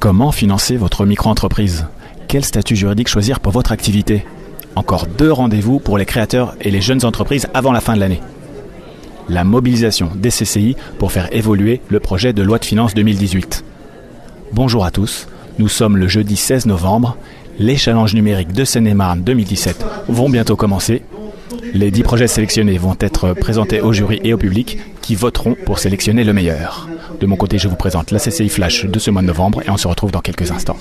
Comment financer votre micro-entreprise? Quel statut juridique choisir pour votre activité? Encore 2 rendez-vous pour les créateurs et les jeunes entreprises avant la fin de l'année. La mobilisation des CCI pour faire évoluer le projet de loi de finances 2018. Bonjour à tous, nous sommes le jeudi 16 novembre. Les challenges numériques de Seine-et-Marne 2017 vont bientôt commencer. Les 10 projets sélectionnés vont être présentés au jury et au public qui voteront pour sélectionner le meilleur. De mon côté, je vous présente la CCI Flash de ce mois de novembre et on se retrouve dans quelques instants.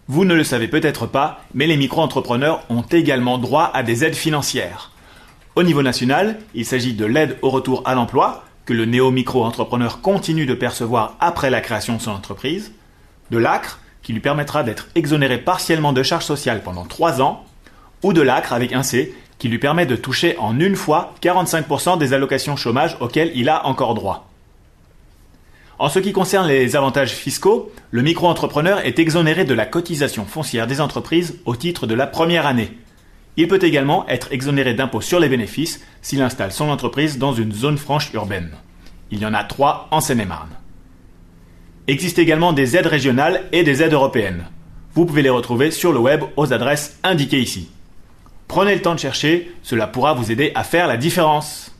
Vous ne le savez peut-être pas, mais les micro-entrepreneurs ont également droit à des aides financières. Au niveau national, il s'agit de l'aide au retour à l'emploi, que le néo-micro-entrepreneur continue de percevoir après la création de son entreprise, de l'ACRE, qui lui permettra d'être exonéré partiellement de charges sociales pendant 3 ans, ou de l'ACRE avec un C, qui lui permet de toucher en une fois 45% des allocations chômage auxquelles il a encore droit. En ce qui concerne les avantages fiscaux, le micro-entrepreneur est exonéré de la cotisation foncière des entreprises au titre de la première année. Il peut également être exonéré d'impôt sur les bénéfices s'il installe son entreprise dans une zone franche urbaine. Il y en a 3 en Seine-et-Marne. Existent également des aides régionales et des aides européennes. Vous pouvez les retrouver sur le web aux adresses indiquées ici. Prenez le temps de chercher, cela pourra vous aider à faire la différence.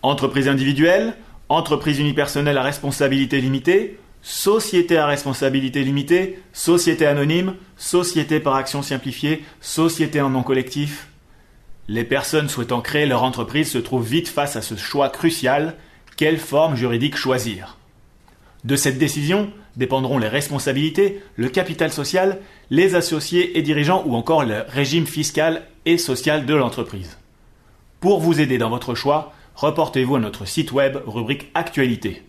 Entreprise individuelle, entreprise unipersonnelle à responsabilité limitée, société à responsabilité limitée, société anonyme, société par action simplifiée, société en nom collectif. Les personnes souhaitant créer leur entreprise se trouvent vite face à ce choix crucial. Quelle forme juridique choisir? De cette décision dépendront les responsabilités, le capital social, les associés et dirigeants ou encore le régime fiscal et social de l'entreprise. Pour vous aider dans votre choix, reportez-vous à notre site web rubrique Actualité.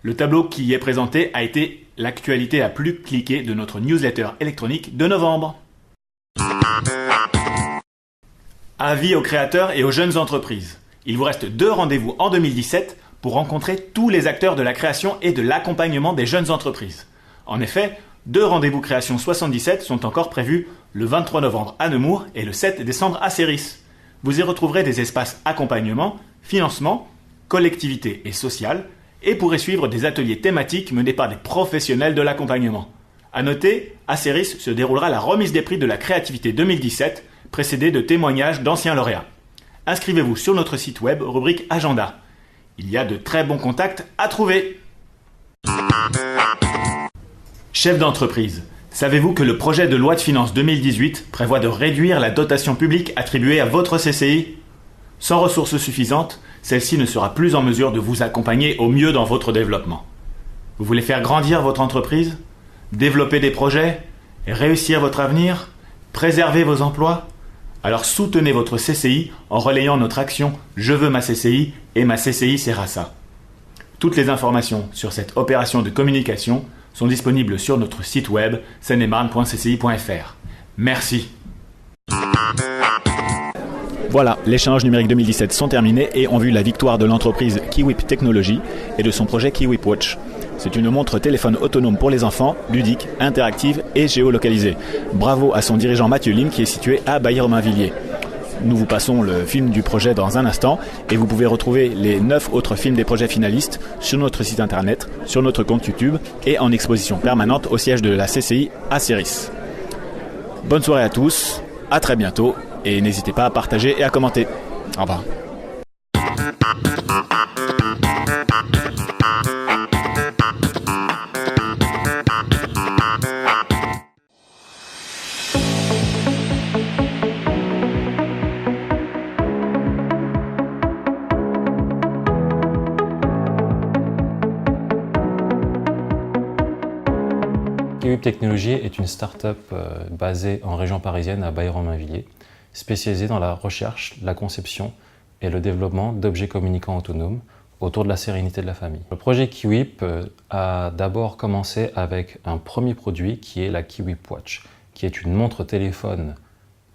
Le tableau qui y est présenté a été l'actualité la plus cliquée de notre newsletter électronique de novembre. Avis aux créateurs et aux jeunes entreprises. Il vous reste 2 rendez-vous en 2017 pour rencontrer tous les acteurs de la création et de l'accompagnement des jeunes entreprises. En effet, 2 rendez-vous création 77 sont encore prévus le 23 novembre à Nemours et le 7 décembre à Céris. Vous y retrouverez des espaces accompagnement, financement, collectivité et social, et pourrez suivre des ateliers thématiques menés par des professionnels de l'accompagnement. À noter, à Céris se déroulera la remise des prix de la créativité 2017, précédée de témoignages d'anciens lauréats. Inscrivez-vous sur notre site web, rubrique Agenda. Il y a de très bons contacts à trouver. Chef d'entreprise, savez-vous que le projet de loi de finances 2018 prévoit de réduire la dotation publique attribuée à votre CCI? Sans ressources suffisantes, celle-ci ne sera plus en mesure de vous accompagner au mieux dans votre développement. Vous voulez faire grandir votre entreprise? Développer des projets? Réussir votre avenir? Préserver vos emplois? Alors soutenez votre CCI en relayant notre action « Je veux ma CCI » et « Ma CCI sert à ça ». Toutes les informations sur cette opération de communication sont disponibles sur notre site web seine-et-marne.cci.fr. Merci. Voilà, les challenges numériques 2017 sont terminés et ont vu la victoire de l'entreprise Kiwip Technologies et de son projet Kiwip Watch. C'est une montre téléphone autonome pour les enfants, ludique, interactive et géolocalisée. Bravo à son dirigeant Mathieu Lim qui est situé à Bailly-Romainvilliers. Nous vous passons le film du projet dans un instant et vous pouvez retrouver les 9 autres films des projets finalistes sur notre site internet, sur notre compte YouTube et en exposition permanente au siège de la CCI à Céris. Bonne soirée à tous, à très bientôt et n'hésitez pas à partager et à commenter. Au revoir. Kiwip Technologies est une start-up basée en région parisienne à Bailly-Romainvilliers, spécialisée dans la recherche, la conception et le développement d'objets communicants autonomes autour de la sérénité de la famille. Le projet Kiwip a d'abord commencé avec un premier produit qui est la Kiwip Watch, qui est une montre téléphone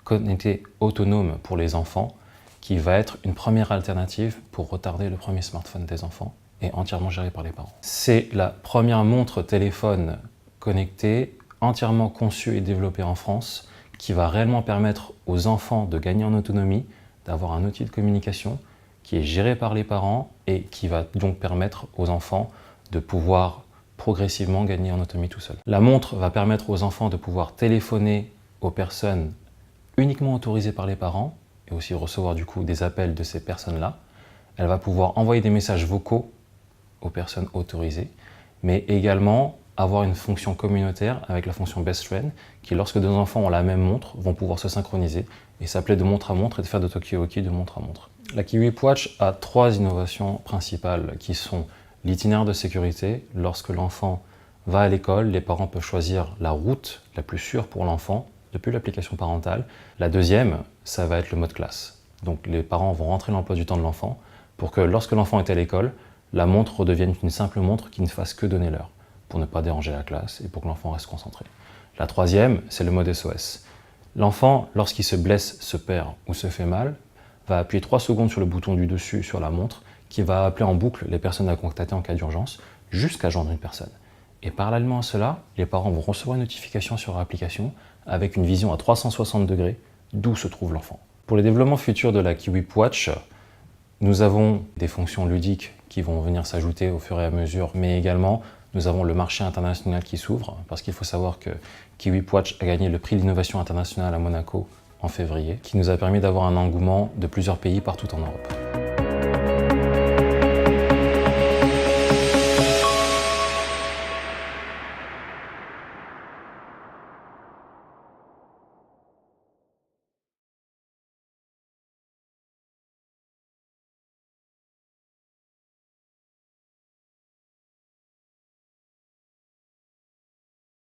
connectée autonome pour les enfants, qui va être une première alternative pour retarder le premier smartphone des enfants et entièrement géré par les parents. C'est la première montre téléphone connectée, entièrement conçue et développée en France, qui va réellement permettre aux enfants de gagner en autonomie, d'avoir un outil de communication qui est géré par les parents et qui va donc permettre aux enfants de pouvoir progressivement gagner en autonomie tout seul. La montre va permettre aux enfants de pouvoir téléphoner aux personnes uniquement autorisées par les parents et aussi recevoir du coup des appels de ces personnes-là. Elle va pouvoir envoyer des messages vocaux aux personnes autorisées, mais également avoir une fonction communautaire avec la fonction Best Friend, qui lorsque deux enfants ont la même montre, vont pouvoir se synchroniser et s'appeler de montre à montre et de faire de talkie-walkie de montre à montre. La Kiwip Watch a 3 innovations principales qui sont l'itinéraire de sécurité. Lorsque l'enfant va à l'école, les parents peuvent choisir la route la plus sûre pour l'enfant depuis l'application parentale. La deuxième, ça va être le mode classe. Donc les parents vont rentrer l'emploi du temps de l'enfant pour que lorsque l'enfant est à l'école, la montre redevienne une simple montre qui ne fasse que donner l'heure, pour ne pas déranger la classe et pour que l'enfant reste concentré. La troisième, c'est le mode SOS. L'enfant, lorsqu'il se blesse, se perd ou se fait mal, va appuyer 3 secondes sur le bouton du dessus sur la montre qui va appeler en boucle les personnes à contacter en cas d'urgence jusqu'à joindre une personne. Et parallèlement à cela, les parents vont recevoir une notification sur leur application avec une vision à 360 degrés d'où se trouve l'enfant. Pour les développements futurs de la Kiwip Watch, nous avons des fonctions ludiques qui vont venir s'ajouter au fur et à mesure, mais également nous avons le marché international qui s'ouvre, parce qu'il faut savoir que Kiwip Watch a gagné le prix d'innovation internationale à Monaco en février, qui nous a permis d'avoir un engouement de plusieurs pays partout en Europe.